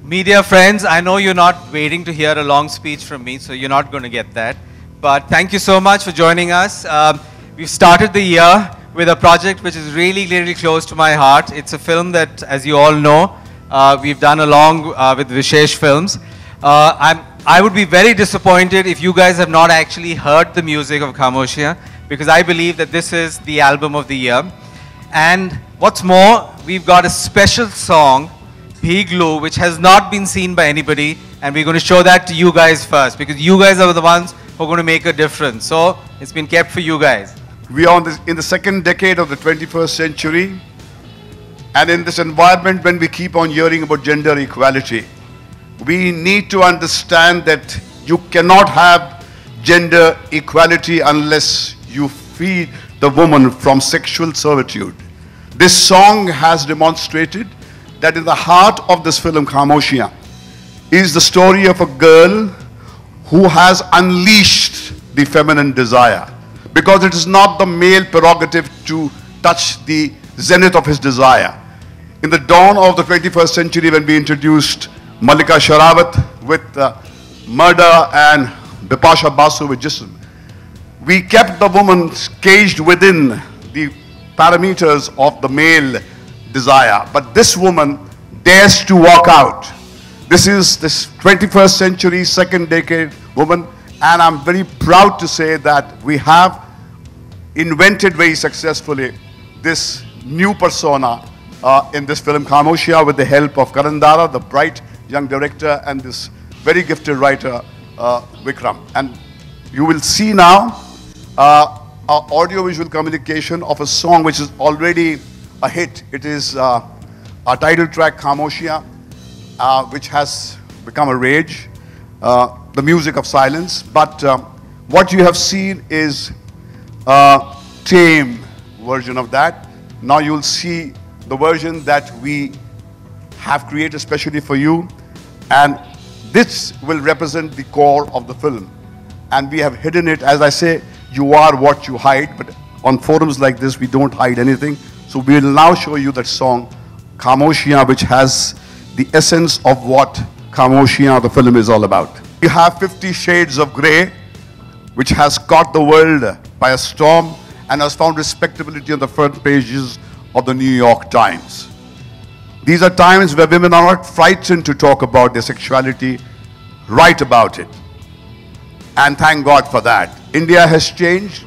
Media friends, I know you're not waiting to hear a long speech from me, so you're not going to get that. But thank you so much for joining us. We've started the year with a project which is really, really close to my heart. It's a film that, as you all know, we've done along with Vishesh Films. I would be very disappointed if you guys have not actually heard the music of Khamoshiyan, because I believe that this is the album of the year. And what's more, we've got a special song, Bhiglu, which has not been seen by anybody, and we're going to show that to you guys first, because you guys are the ones who are going to make a difference. So it's been kept for you guys. We are in the second decade of the 21st century, and in this environment when we keep on hearing about gender equality, we need to understand that you cannot have gender equality unless you free the woman from sexual servitude. This song has demonstrated that in the heart of this film, Khamoshiyan, is the story of a girl who has unleashed the feminine desire. Because it is not the male prerogative to touch the zenith of his desire. In the dawn of the 21st century, when we introduced Mallika Sherawat with Murder and Bipasha Basu with Jism, we kept the woman caged within the parameters of the male desire. But this woman dares to walk out. This is this 21st century, second decade woman, and I'm very proud to say that we have invented very successfully this new persona in this film, Khamoshiyan, with the help of Karan Dara, the bright young director, and this very gifted writer, Vikram. And you will see now our audio-visual communication of a song which is already a hit. It is our title track, Khamoshiyan, which has become a rage, the music of silence. But what you have seen is a tame version of that. Now you'll see the version that we have created especially for you. And this will represent the core of the film. And we have hidden it. As I say, you are what you hide. But on forums like this, we don't hide anything. So we will now show you that song, Khamoshiyan, which has the essence of what Khamoshiyan, the film, is all about. You have 50 Shades of Grey, which has caught the world by a storm and has found respectability on the front pages of the New York Times. These are times where women are not frightened to talk about their sexuality, write about it. And thank God for that. India has changed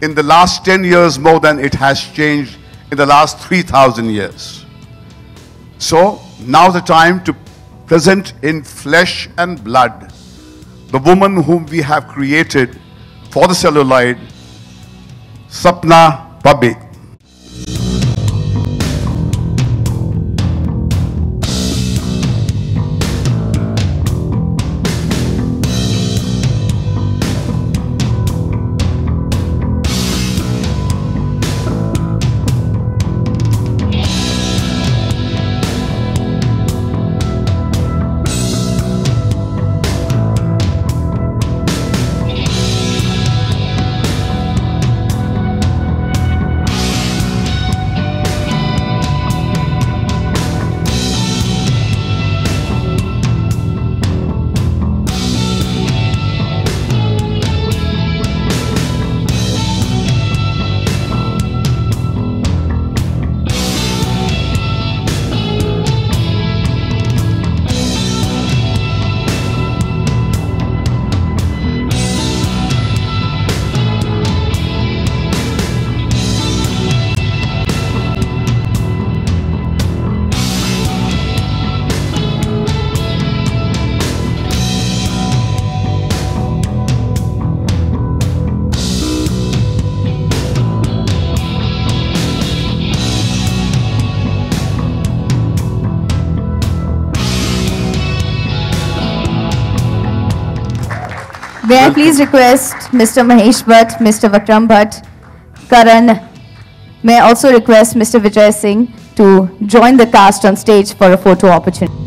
in the last 10 years more than it has changed in the last 3,000 years. So now the time to present in flesh and blood the woman whom we have created for the celluloid, Sapna Babbi. May I please request Mr. Mahesh Bhatt, Mr. Vikram Bhatt, Karan. May I also request Mr. Vijay Singh to join the cast on stage for a photo opportunity.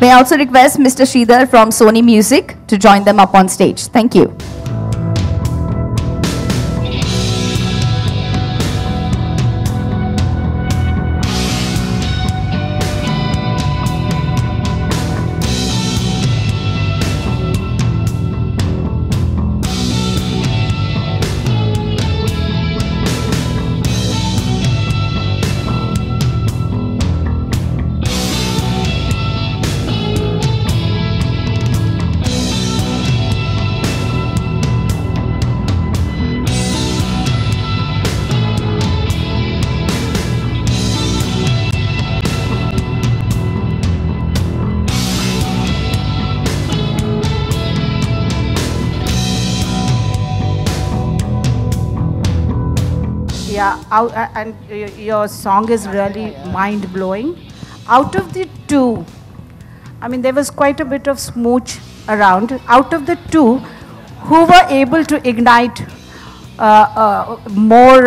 May I also request Mr. Sridhar from Sony Music to join them up on stage. Thank you. Yeah, and your song is really mind-blowing. Out of the two, I mean, there was quite a bit of smooch around. Out of the two, who were able to ignite more,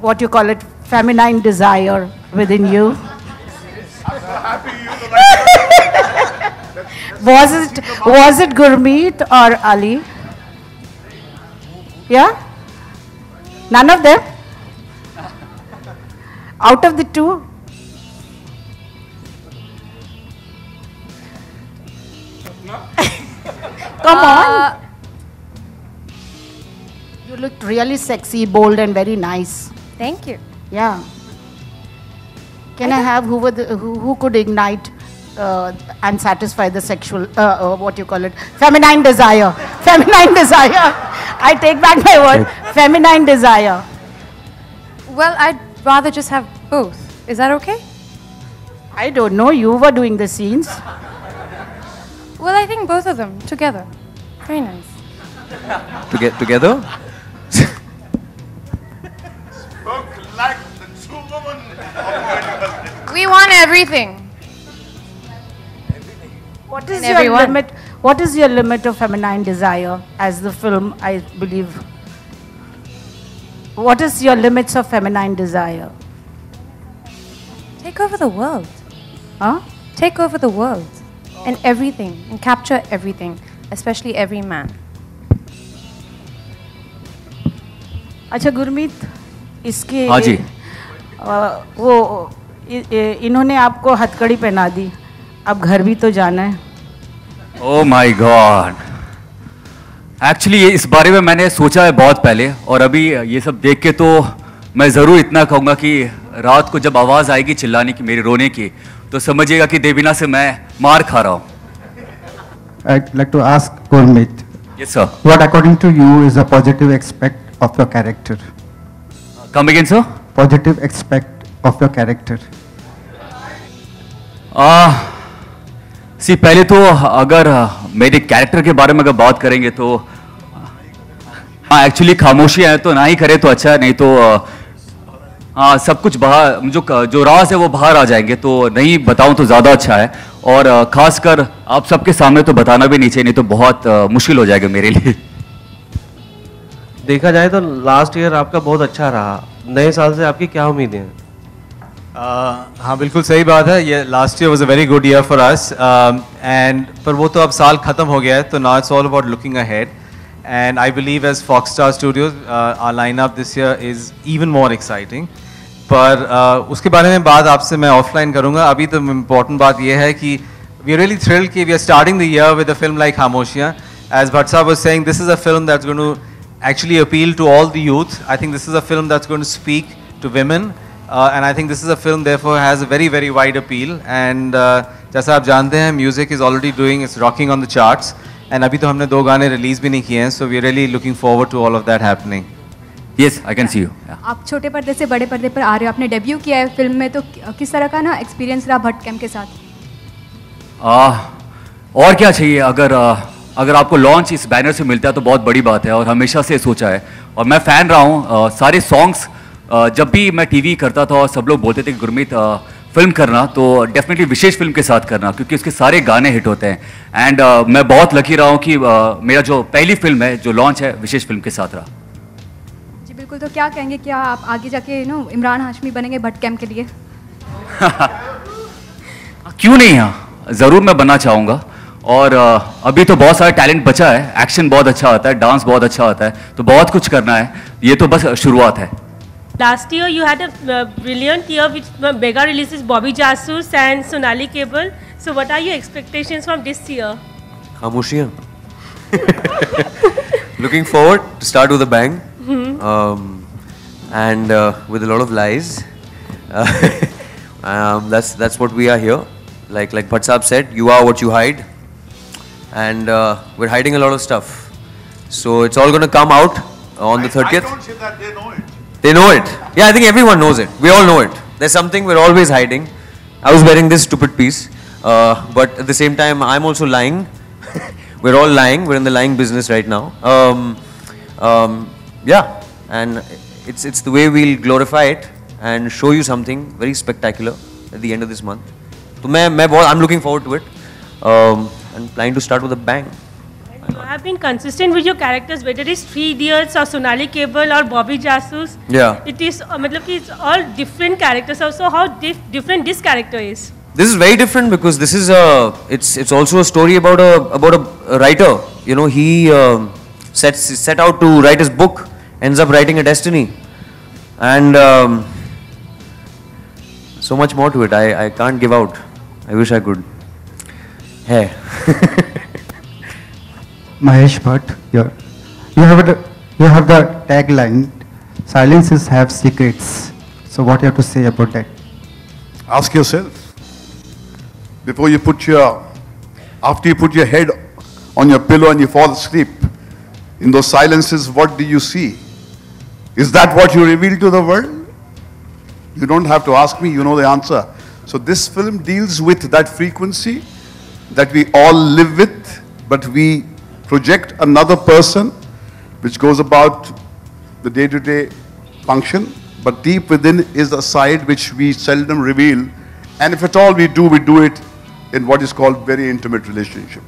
what you call it, feminine desire within you? Was it Gurmeet or Ali? Yeah? None of them? Out of the two? Come on. You looked really sexy, bold, and very nice. Thank you. Yeah. Can I have who could ignite and satisfy the sexual, what you call it, feminine desire? Feminine desire. I take back my word. Feminine desire. Well, I'd rather just have both. Is that okay? I don't know. You were doing the scenes. Well, I think both of them together. Very nice. Together? Spoke like the true woman. We want everything. What is And your everyone. limit? What is your limit of feminine desire as the film, I believe? What is your limits of feminine desire? Take over the world. Huh? Take over the world. And everything. And capture everything. Especially every man. अच्छा गुरमीत, इसके हाँ जी। इन्होंने आपको हथकड़ी पहना दी, अब घर भी तो जाना है। ओह माय गॉड, एक्चुअली इस बारे में मैंने सोचा है बहुत पहले, और अभी ये सब देख के तो मैं ज़रूर इतना कहूँगा कि रात को जब आवाज़ आएगी चिल्लाने की, मेरे रोने की, तो समझिएगा कि देवीना से मैं मार खा रहा हूँ। I'd like to ask Gurmeet. Yes, sir. What, according to you, is the positive aspect of your character? Come again, sir? Positive aspect of your character. पहले तो अगर मेरे कैरेक्टर के बारे में अगर बात करेंगे तो हाँ, एक्चुअली खामोशी है तो ना ही करे तो अच्छा है, नहीं तो हाँ सब कुछ बाहर, जो राज है वो बाहर आ जाएंगे, तो नहीं बताऊं तो ज़्यादा अच्छा है, और खासकर आप सबके सामने तो बताना भी नहीं चाहिए, नहीं तो बहुत मुश्किल हो जाएगा मेरे लिए। देखा जाए तो लास्ट ईयर आपका बहुत अच्छा रहा, नए साल से आपकी क्या उम्मीदें हैं? हाँ बिल्कुल सही बात है, ये last year was a very good year for us, and पर वो तो अब साल ख़त्म हो गया है, तो now it's all about looking ahead, and I believe as Foxstar Studios our lineup this year is even more exciting. पर उसके बारे में बात आपसे मैं ऑफलाइन करूँगा, अभी तो इम्पॉर्टेंट बात यह है कि वी आर रियली थ्रिल्ड कि we are starting the year with a film like Khamoshiyan. As Bhatt sahab was saying, this is a film that's going to actually appeal to all the youth. I think this is a film that's going to speak to women, and I think this is a film therefore has a very very wide appeal, and जैसा आप जानते हैं music is already doing, it's rocking on the charts, and अभी तो हमने 2 गाने release भी नहीं किए हैं, so we are really looking forward to all of that happening. Yes, I can see you. Yeah. आप छोटे पर्दे से बड़े पर्दे पर आ रहे हो, आपने डेब्यू किया है फिल्म में, तो किस तरह का ना एक्सपीरियंस रहा भट्ट कैम्प के साथ? और क्या चाहिए, अगर आपको लॉन्च इस बैनर से मिलता है तो बहुत बड़ी बात है, और हमेशा से सोचा है, और मैं फ़ैन रहा हूँ। सारे सॉन्ग्स जब भी मैं टीवी करता था और सब लोग बोलते थे कि गुरमीत फिल्म करना, तो डेफिनेटली विशेष फिल्म के साथ करना, क्योंकि उसके सारे गाने हिट होते हैं, एंड मैं बहुत लकी रहा हूँ कि मेरा जो पहली फिल्म है जो लॉन्च है विशेष फिल्म के साथ रहा। जी बिल्कुल, तो क्या कहेंगे, क्या आप आगे जाके इमरान हाशमी बनेंगे भट्ट कैम्प के लिए? क्यों नहीं है, ज़रूर मैं बनना चाहूँगा। और अभी तो बहुत सारा टैलेंट बचा है, एक्शन बहुत अच्छा होता है, डांस बहुत अच्छा होता है, तो बहुत कुछ करना है, ये तो बस शुरुआत है। Last year you had a brilliant year with mega releases Bobby Jasus and Sonali Cable. So what are your expectations from this year? Khamoshiyan. Looking forward to start with a bang. And with a lot of lies. That's what we are here. Like Bhatt Saab said, you are what you hide. And we're hiding a lot of stuff. So it's all going to come out on the 30th. I don't say that, they know it. They know it. Yeah, I think everyone knows it. We all know it. There's something we're always hiding. I was wearing this stupid piece. But at the same time, I'm also lying. We're all lying. We're in the lying business right now. Yeah. And it's the way we'll glorify it and show you something very spectacular at the end of this month. So I'm looking forward to it. And planning to start with a bang. You have been consistent with your characters, whether it is Three Idiots or Sonali Cable or Bobby Jasus. Yeah. It is, it's all different characters. So how different this character is? This is very different because this is it's also a story about a writer. You know, he set out to write his book, ends up writing a destiny, and so much more to it. I can't give out. I wish I could. Hey. Mahesh Bhatt, you have the tagline, "Silences have secrets." So what you have to say about that? Ask yourself, before you after you put your head on your pillow and you fall asleep, in those silences, what do you see? Is that what you reveal to the world? You don't have to ask me, you know the answer. So this film deals with that frequency that we all live with, but we project another person which goes about the day-to-day function, but deep within is a side which we seldom reveal, and if at all we do it in what is called very intimate relationship.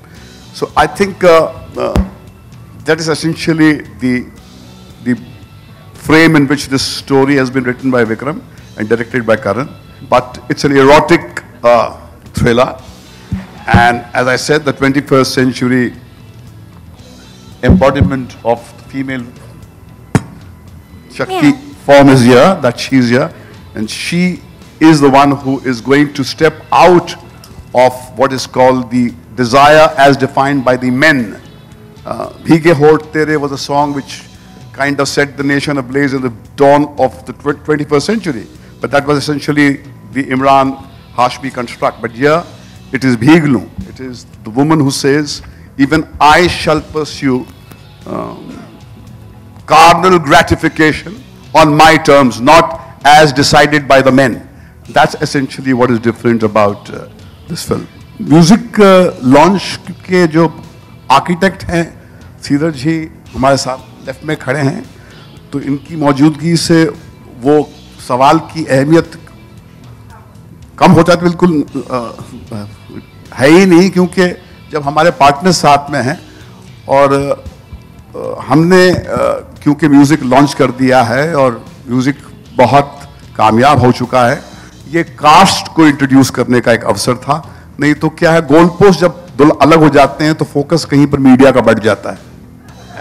So I think that is essentially the frame in which this story has been written by Vikram and directed by Karan. But it's an erotic thriller, and as I said, the 21st century embodiment of female Shakti form is here, that she's here, and she is the one who is going to step out of what is called the desire as defined by the men. Bhige Hot Tere was a song which kind of set the nation ablaze in the dawn of the 21st century, but that was essentially the Imran Hashmi construct. But here it is Bhiglu, it is the woman who says, even I shall pursue carnal gratification on my terms, not as decided by the men. That's essentially what is different about this film. Music launch के जो architect हैं, सीधर जी हमारे साथ left में खड़े हैं, तो इनकी मौजूदगी से वो सवाल की अहमियत कम हो जाती बिल्कुल है ही नहीं, क्योंकि जब हमारे पार्टनर साथ में हैं और हमने क्योंकि म्यूज़िक लॉन्च कर दिया है और म्यूज़िक बहुत कामयाब हो चुका है, ये कास्ट को इंट्रोड्यूस करने का एक अवसर था। नहीं तो क्या है, गोल पोस्ट जब अलग हो जाते हैं तो फोकस कहीं पर मीडिया का बढ़ जाता है।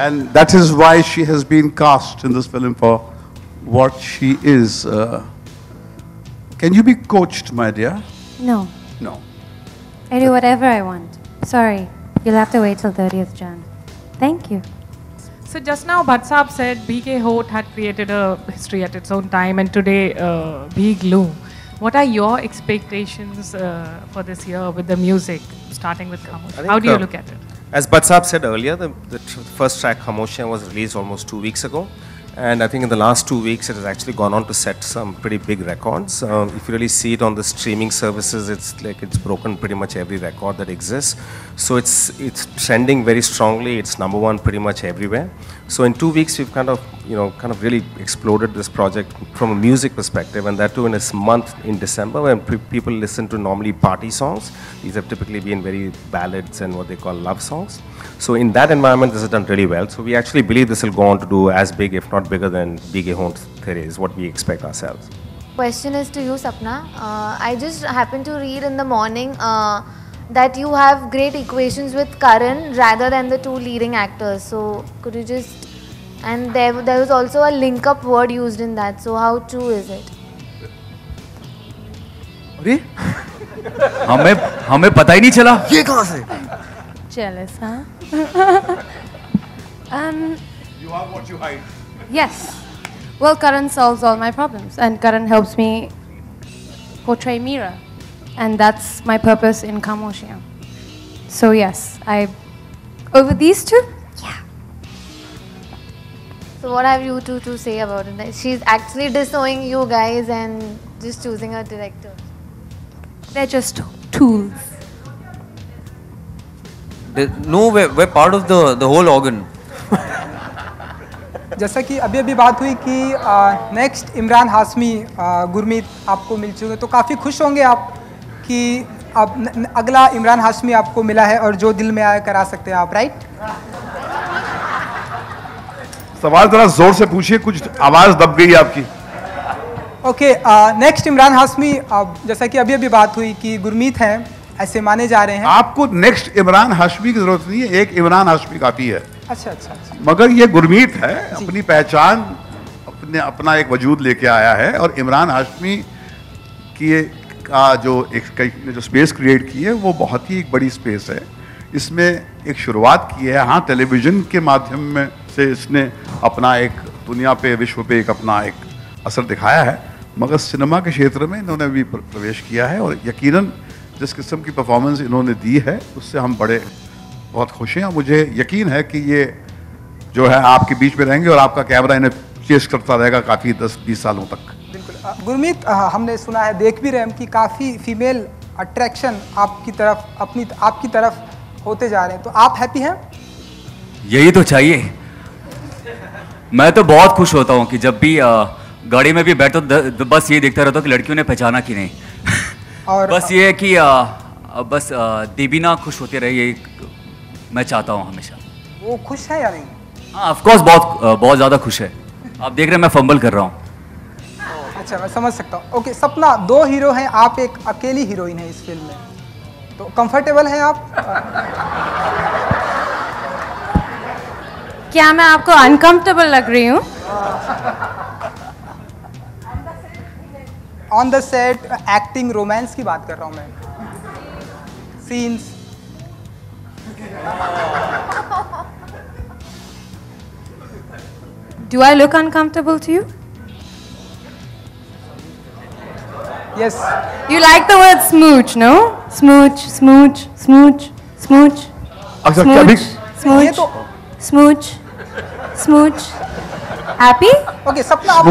And that is why she has been cast in this film for what she is. Can you be coached my dear? No. No. I do whatever I want. Sorry, you'll have to wait till 30th Jan. Thank you. So just now Bhatt Saab said B.K. Hot had created a history at its own time, and today Bhiglu. What are your expectations for this year with the music, starting with Khamosh? How do you look at it? As Bhatt Saab said earlier, the first track Khamoshiyan was released almost 2 weeks ago. And I think in the last 2 weeks, it has actually gone on to set some pretty big records. If you really see it on the streaming services, it's broken pretty much every record that exists. So it's trending very strongly. It's #1 pretty much everywhere. So in 2 weeks, we've kind of really exploded this project from a music perspective, and that too in this month in December, when people listen to normally party songs. These have typically been very ballads and what they call love songs. So in that environment, this has done really well. So we actually believe this will go on to do as big, if not bigger than B.K. Hot Tere is what we expect ourselves. Question is to you, Sapna. I just happened to read in the morning that you have great equations with Karan rather than the two leading actors. So could you just, and there was also a link up word used in that. So how true is it? अरे हमें पता ही नहीं चला ये कहाँ से? Jealous, huh? You are what you hide. Yes. Well, Karan solves all my problems, and Karan helps me portray Meera, and that's my purpose in Khamoshia. So yes, over these two, yeah. So what have you two to say about it? She's actually disowning you guys and just choosing a director. They're just tools. No, we're part of the whole organ. जैसा कि अभी अभी बात हुई कि next Imran Hashmi Gurmeet आपको मिल चुके, तो काफ़ी खुश होंगे आप कि अब अगला इमरान हाशमी आपको मिला है और जो दिल में आया करा सकते हैं आप, राइट? सवाल जरा जोर से पूछिए, कुछ आवाज़ दब गई आपकी। ओके, नेक्स्ट इमरान हाशमी, जैसा कि अभी अभी बात हुई कि गुरमीत हैं, ऐसे माने जा रहे हैं। आपको नेक्स्ट इमरान हाशमी की जरूरत नहीं है, एक इमरान हाशमी काफ़ी है। अच्छा अच्छा, मगर ये गुरमीत है, अपनी पहचान, अपना एक वजूद लेके आया है, और इमरान हाशमी की का जो स्पेस क्रिएट की है वो बहुत ही एक बड़ी स्पेस है। इसमें एक शुरुआत की है, हाँ टेलीविज़न के माध्यम में से इसने अपना एक दुनिया पे, विश्व पे एक अपना एक असर दिखाया है, मगर सिनेमा के क्षेत्र में इन्होंने भी प्रवेश किया है, और यकीनन जिस किस्म की परफॉर्मेंस इन्होंने दी है उससे हम बहुत खुश हैं। और मुझे यकीन है कि ये जो है आपके बीच में रहेंगे और आपका कैमरा इन्हें चेस करता रहेगा काफ़ी 10-20 सालों तक। बिल्कुल गुरमीत, हमने सुना है, देख भी रहे हैं कि काफ़ी फीमेल अट्रैक्शन आपकी तरफ होते जा रहे हैं, तो आप हैप्पी हैं? यही तो चाहिए। मैं तो बहुत खुश होता हूँ कि जब भी गाड़ी में भी बैठो तो बस ये देखता रहता हूँ कि लड़कियों ने पहचाना कि नहीं। और बस ये है कि बस देवीना खुश होते रहे, ये मैं चाहता हूँ हमेशा। वो खुश है या नहीं? हाँ, ऑफ कोर्स बहुत ज़्यादा खुश है। आप देख रहे हैं मैं फंबल कर रहा हूँ। अच्छा, मैं समझ सकता हूँ। ओके, सपना, 2 हीरो हैं, आप एक अकेली हीरोइन है इस फिल्म में, तो कंफर्टेबल हैं आप? क्या मैं आपको अनकंफर्टेबल लग रही हूँ? On the set acting, romance की बात कर रहा हूँ मैं, scenes. Do I look uncomfortable to you? Yes. You like the word smooch, no? Smooch, smooch, smooch, smooch. Smooch, smooch, smooch, smooch. Happy? Okay, सपना, आप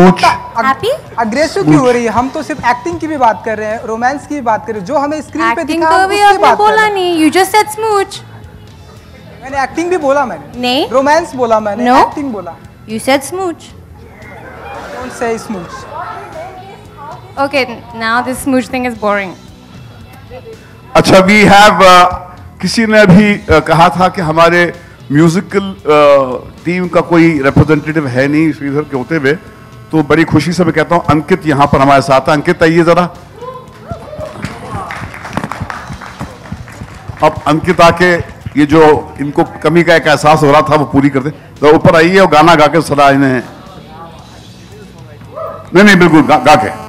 happy? अग्रेसिव क्यों हो रही है? हम तो सिर्फ एक्टिंग की भी बात कर रहे हैं, रोमांस की भी बात कर रहे हैं, जो हमें स्क्रीन पे दिखा तो भी आपने बोला नहीं, you just said smooch. मैंने एक्टिंग भी बोला, मैंने नहीं, रोमांस बोला, मैंने no, एक्टिंग बोला। You said smooch. Don't say smooch. Okay, now this smooch thing is boring. अच्छा, we have किसी ने भी कहा था कि हमारे म्यूजिकल टीम का कोई रिप्रेजेंटेटिव है नहीं श्रीधर के होते हुए, तो बड़ी खुशी से मैं कहता हूं अंकित यहाँ पर हमारे साथ है। अंकित आइए जरा। अब अंकित आके ये जो इनको कमी का एक एहसास हो रहा था वो पूरी कर दे, तो ऊपर आइए और गाना गा के सदा इन्हें, नहीं बिल्कुल गा के।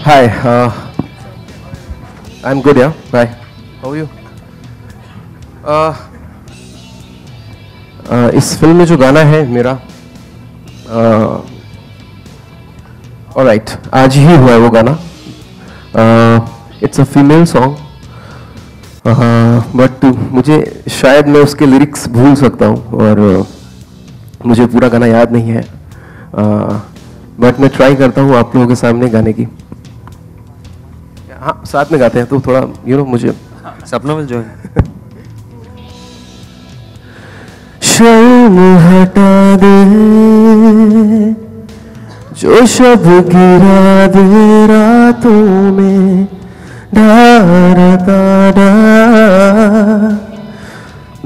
Hi, I'm good, yeah. Bye. How are you? इस फिल्म में जो गाना है मेरा, ऑलराइट, आज ही हुआ है वो गाना। It's a female song, but मुझे शायद मैं उसके लिरिक्स भूल सकता हूँ और मुझे पूरा गाना याद नहीं है, बट मैं ट्राई करता हूँ आप लोगों के सामने गाने की। हाँ, साथ में गाते हैं तो थोड़ा मुझे सपना मिल जाए। शर्म हटा दे जो शब गिरा दे रातों में डारता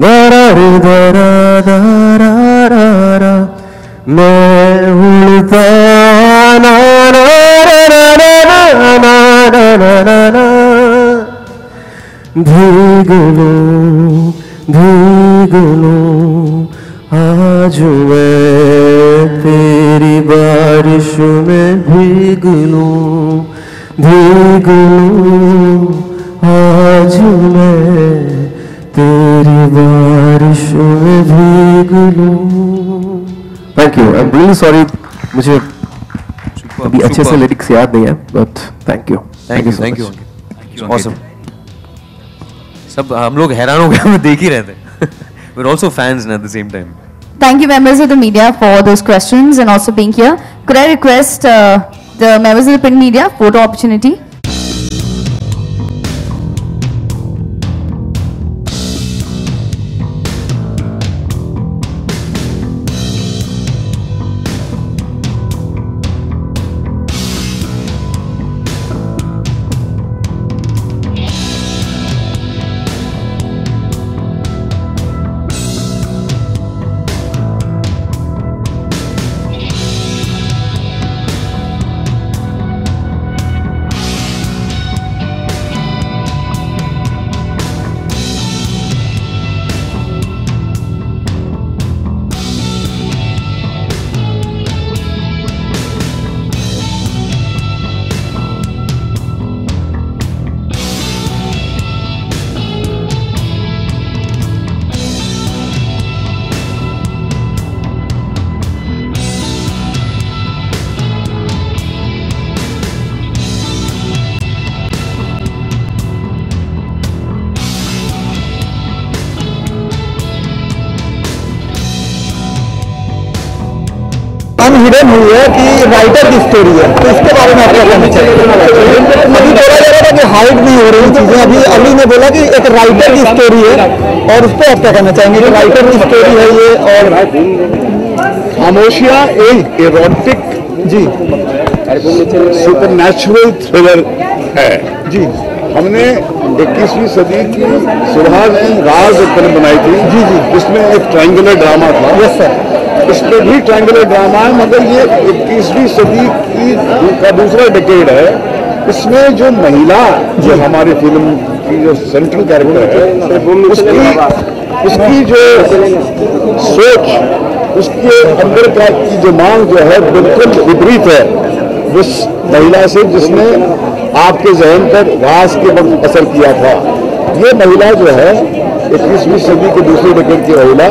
दारा रे दारा दारा रा मैं उड़ता ना ना ना ना ना ना ना भीग लूं आज मैं तेरी बारिश में भीग लूं आज मैं तेरी बारिश में भीग लूं। Thank you. I am really sorry, मुझे अभी अच्छे से लिरिक्स याद नहीं है, but thank you. Thank you. Awesome. सब हम लोग हैरान हो गए, हम देख ही रहे थे। We're also fans at the same time. Thank you, members of the media, for those questions and also being here. Could I request the members of the print media photo opportunity? Hidden हुई है कि writer की story है, तो इसके बारे में आप क्या कहना चाहिए? अभी बोला जा रहा था कि हाइड नहीं हो रही चीजें, अभी अली ने बोला कि एक राइटर की स्टोरी है, और उस पर आप क्या कहना चाहेंगे कि राइटर की स्टोरी है ये? और खामोशियां एक एरोटिक जी सुपरनैचुरल थ्रिलर है जी। हमने 21वीं सदी की सुरहा ने राज एक फिल्म बनाई थी जी जी, जिसमें एक ट्रायंगुलर ड्रामा था। Yes sir. इसमें भी ट्रायंगुलर ड्रामा है, मगर ये 21वीं सदी का दूसरा डिकेड है। इसमें जो महिला जो हमारी फिल्म की जो सेंट्रल कैरेक्टर है, उसकी जो सोच, उसके अंदर का की जो मांग जो है बिल्कुल विपरीत है उस महिला से जिसने आपके जहन पर रास के वक्त असर किया था। ये महिला जो है 21वीं सदी के दूसरे डिकेड की महिला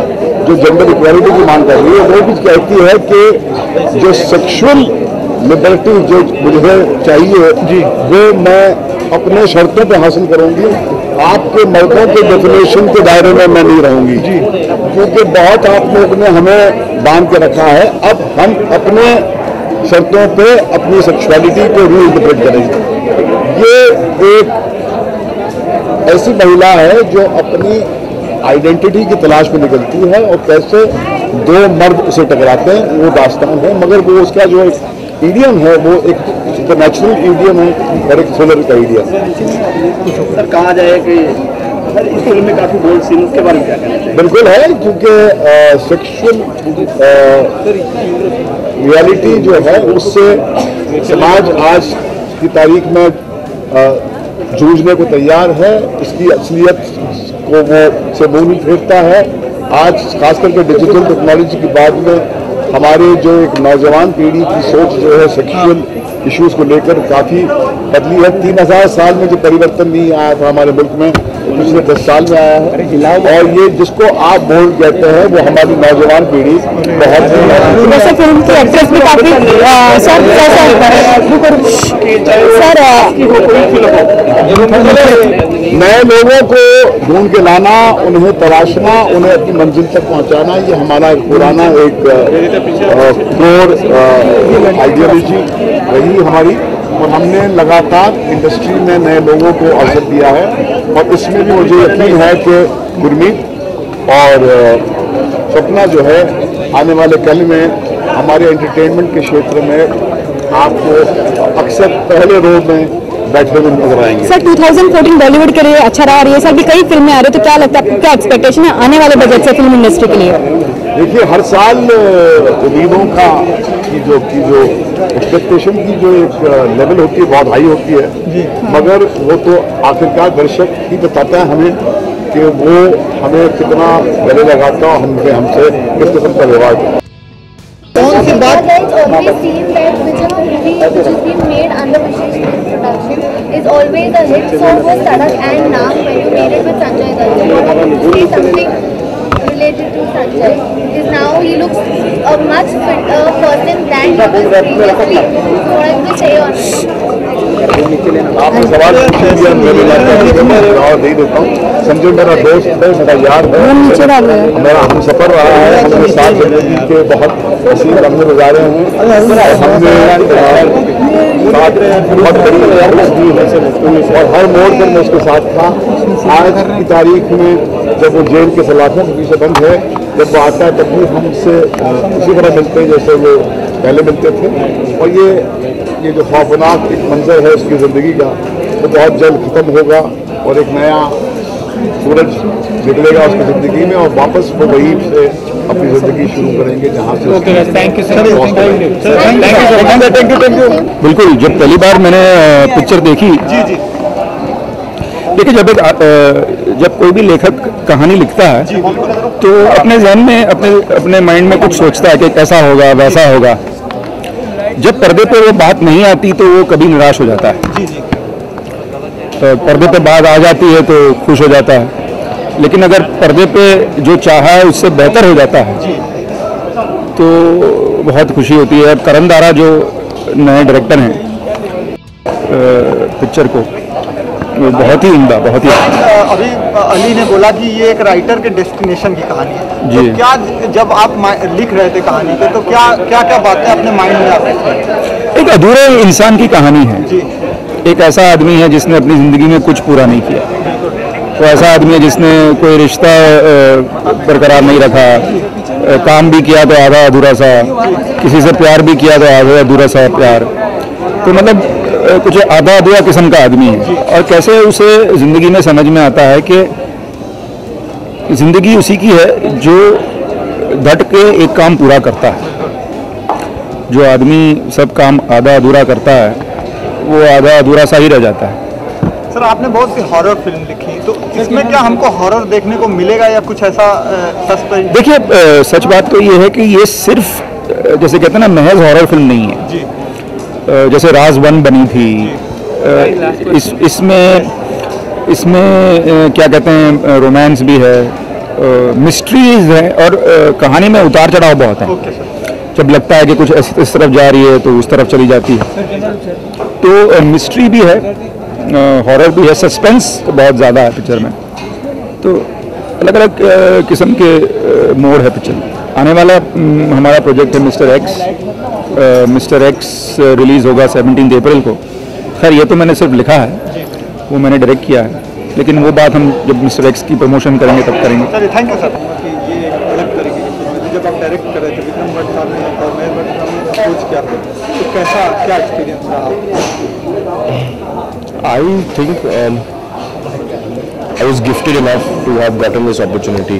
जो जेंडर इक्वालिटी की मांग कर रही है, वो भी कहती है कि जो सेक्सुअल लिबर्टी जो मुझे चाहिए जी, वो मैं अपने शर्तों पे हासिल करूंगी, आपके मर्दों के डेफिनेशन के दायरे में मैं नहीं रहूंगी जी, क्योंकि बहुत आप लोग ने हमें बांध के रखा है। अब हम अपने शर्तों पे अपनी सेक्सुअलिटी को रीइंटरप्रेट करेंगे। ये एक ऐसी महिला है जो अपनी आइडेंटिटी की तलाश में निकलती है और कैसे दो मर्द उसे टकराते हैं, वो दास्तान है। मगर वो उसका जो एक ईडियम है वो एक सुपरनैचुरल ईडियम है और एक थ्रिलर का ईडियम। सर कहा जाए कि इस फिल्म में काफी बोल्ड सीन, उसके बारे में क्या कहना चाहिए? बिल्कुल है, क्योंकि सेक्सुअल रियलिटी जो है उससे समाज आज की तारीख में जूझने को तैयार है। इसकी असलियत को वो से मुंह नहीं फेरता है। आज खास करके डिजिटल टेक्नोलॉजी की बाद में हमारे जो एक नौजवान पीढ़ी की सोच जो है सेक्सुअल इश्यूज को लेकर काफ़ी बदली है। 3000 साल में जो परिवर्तन नहीं आया था हमारे मुल्क में, पिछले 10 साल में आया है। और ये जिसको आप बोल्ड कहते हैं वो हमारी नौजवान पीढ़ी बहुत फिल्म की एक्ट्रेस भी काफी नए लोगों को ढूंढ के लाना, उन्हें तलाशना, उन्हें अपनी मंजिल तक पहुंचाना, ये हमारा एक पुराना एक कोर आइडियोलॉजी रही हमारी। और हमने लगातार इंडस्ट्री में नए लोगों को अवसर दिया है और इसमें भी मुझे यकीन है कि गुरमीत और सपना जो है आने वाले कल में हमारे एंटरटेनमेंट के क्षेत्र में आपको अक्सर पहले रो में बैठे हुए नजर आएंगे। सर 2014 बॉलीवुड के लिए अच्छा रहा और ये साल भी कई फिल्में आ रही है, तो क्या लगता है आपको, क्या एक्सपेक्टेशन है आने वाले बजट से फिल्म इंडस्ट्री के लिए? देखिए हर साल उम्मीदों का की जो एक्सपेक्टेशन की जो एक लेवल होती है बहुत हाई होती है, मगर वो तो आखिरकार दर्शक ही बताता है हमें कि वो हमें कितना गले लगाता है, हमसे किस किस्म का व्यवहार करता है। कौन सी बात always seen that whichever movie which has been made under Vishesh production is always a hit. So was Tarak and Naam when you made it with Sanjay Dutt. What I want to say something related to Sanjay is now he looks a much fitter person than he was previously. So what I want to say on आपने सवाल पूछिए, मैं और दे देता हूँ। संजय मेरा दोस्त है, मेरा यार है, मेरा हम सफर रहा है, हमने साथ जिंदगी के बहुत हसीन लम्हे गुजारे हैं, हमने साथ बहुत बड़ी दोस्ती है और हर मोड़ पर मैं उसके साथ था। आज की तारीख में जब वो जेल के सलाखों के पीछे बंद है, जब वो आता है तब भी हमसे उसी तरह मिलते हैं जैसे वो पहले मिलते थे। और ये जो खौफनाक एक मंजर है उसकी ज़िंदगी का, वो बहुत जल्द ख़त्म होगा और एक नया सूरज निकलेगा उसकी ज़िंदगी में और वापस वो वहीं से अपनी ज़िंदगी शुरू करेंगे जहाँ से। Thank you sir, thank you. बिल्कुल, जब पहली बार मैंने पिक्चर देखी, देखिए जब कोई भी लेखक कहानी लिखता है तो अपने जहन में अपने माइंड में कुछ सोचता है कि कैसा होगा वैसा होगा। जब पर्दे पे वो बात नहीं आती तो वो कभी निराश हो जाता है, तो पर्दे पे बात आ जाती है तो खुश हो जाता है। लेकिन अगर पर्दे पे जो चाहा है उससे बेहतर हो जाता है तो बहुत खुशी होती है। अब करण दारा जो नए डायरेक्टर हैं पिक्चर को, वो बहुत ही उम्दा, बहुत ही अभी अली ने बोला कि ये एक राइटर के डेस्टिनेशन की कहानी है, जी। तो क्या जब आप लिख रहे थे कहानी पे तो क्या क्या क्या बातें अपने माइंड में आती थी? एक अधूरे इंसान की कहानी है। एक ऐसा आदमी है जिसने अपनी ज़िंदगी में कुछ पूरा नहीं किया, तो ऐसा आदमी है जिसने कोई रिश्ता बरकरार नहीं रखा, काम भी किया तो आधा अधूरा सा, किसी से प्यार भी किया तो आधा अधूरा सा प्यार, तो मतलब कुछ आधा अधूरा किस्म का आदमी है। और कैसे उसे ज़िंदगी में समझ में आता है कि ज़िंदगी उसी की है जो डट के एक काम पूरा करता है। जो आदमी सब काम आधा अधूरा करता है वो आधा अधूरा सा ही रह जाता है। सर आपने बहुत सी हॉरर फिल्म लिखी, तो इसमें क्या हमको हॉरर देखने को मिलेगा या कुछ ऐसा सस्पेंस? देखिए सच बात तो ये है कि ये सिर्फ जैसे कहते हैं ना महज हॉरर फिल्म नहीं है जी। जैसे राज 1 बनी थी, इसमें क्या कहते हैं रोमांस भी है, मिस्ट्रीज है और कहानी में उतार चढ़ाव बहुत है। जब लगता है कि कुछ इस तरफ जा रही है तो उस तरफ चली जाती है, तो मिस्ट्री भी है, हॉरर भी है, सस्पेंस तो बहुत ज़्यादा है पिक्चर में। तो अलग अलग किस्म के मोड है पिक्चर में। आने वाला हमारा प्रोजेक्ट है मिस्टर एक्स रिलीज़ होगा 17 अप्रैल को। खैर ये तो मैंने सिर्फ लिखा है, वो मैंने डायरेक्ट किया है, लेकिन वो बात हम जब मिस्टर एक्स की प्रमोशन करेंगे तब करेंगे। Thank you sir. ये एक अलग तरीके की फिल्म है, जब आप डायरेक्ट कर रहे थे विक्रम भट्ट साहब ने और महेश भट्ट साहब ने अप्रोच किया था, तो कैसा क्या एक्सपीरियंस रहा? I think I was gifted enough to have gotten this opportunity.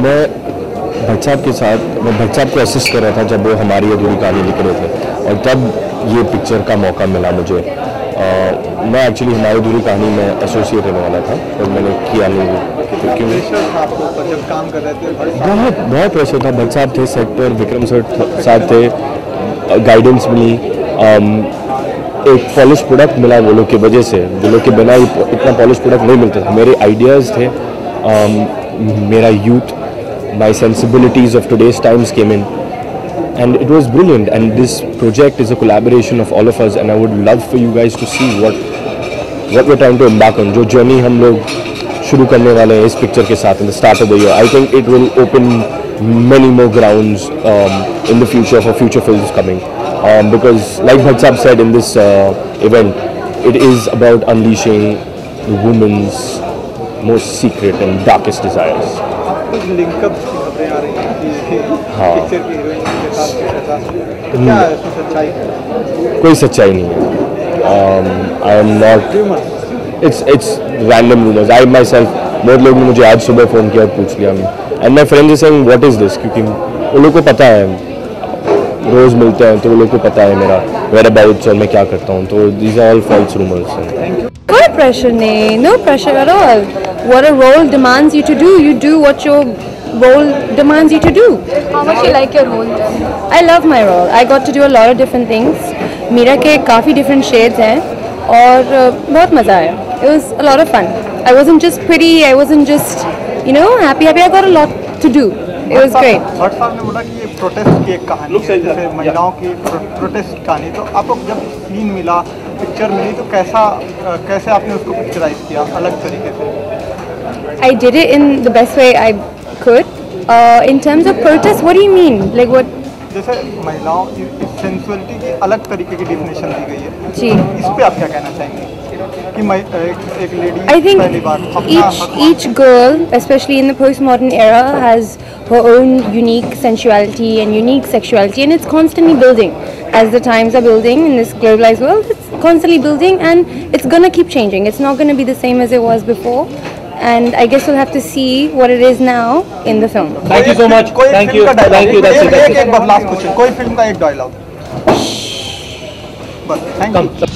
मैं भट्ट साहब के साथ, मैं भट्ट साहब को असिस्ट कर रहा था जब वो हमारी अधूरी कहानी लिख रहे थे, और तब ये पिक्चर का मौका मिला मुझे। मैं एक्चुअली हमारी अधूरी कहानी में एसोसिएट होने वाला था, और मैंने किया नहीं क्योंकि काम कर रहे थे। बहुत प्रेशर था। भट्ट साहब थे सेट पर, विक्रम सर साथ थे, गाइडेंस मिली, एक पॉलिश प्रोडक्ट मिला वो लोग की वजह से। वो लोग के बिना इतना पॉलिश प्रोडक्ट नहीं मिलता था। मेरे आइडियाज़ थे, मेरा youth, my sensibilities of today's times came in, and it was brilliant. And this project is a collaboration of all of us, and I would love for you guys to see what we're trying to embark on. जो journey हम लोग शुरू करने वाले हैं इस picture के साथ in the start of the year. I think it will open many more grounds in the future for future films coming. Because like Bhatt Sahab said in this event, it is about unleashing the woman's most secret and darkest desires. कुछ linkup की खबरें आ रही हैं कि हाँ। Picture की heroine के साथ कुछ ऐसा, तो क्या है इसमें सच्चाई है? कोई सच्चाई नहीं है। I am not, it's random rumours. I my self, बहुत लोग ने मुझे आज सुबह फ़ोन किया और पूछ लिया, and my friends is saying what is this, क्योंकि उन लोगों को पता है, रोज़ मिलते हैं तो वो लोग को पता है मेरा वेयर अबाउट्स और मैं क्या करता हूँ, तो these are all false rumours. कोई प्रेशर नहीं, no pressure at all. What a role demands you to do, you do what your role demands you to do. How much you like your role? I love my role. I got to do a lot of different things. Meera के काफ़ी different shades हैं और बहुत मज़ा आया. It was a lot of fun. I wasn't just pretty, I wasn't just, happy. I got a lot to do. It was great. Bhatt साहब ने बोला कि ये प्रोटेस्ट की एक कहानी है, जैसे महिलाओं की प्रोटेस्ट कहानी, तो आपको जब सीन मिला, पिक्चर मिली, तो कैसे आपने उसको पिक्चराइज किया अलग तरीके से? I did it in the best way I could. In terms of protest, what do you mean? Like what? जैसे महिलाओं की सेंसुअलिटी की अलग तरीके की डेफिनेशन दी गई है, जी, इस पे आप क्या कहना चाहेंगे कि एक लेडी I think पहली बार each girl, especially in the postmodern era, has her own unique sensuality and unique sexuality, and it's constantly building. As the times are building in this globalized world, it's constantly building, and it's gonna keep changing. It's not gonna be the same as it was before, and I guess we'll have to see what it is now in the film. Thank you so much. Thank you. Thank you. That's it. एक last question, कोई film का एक dialogue बस. Thank you.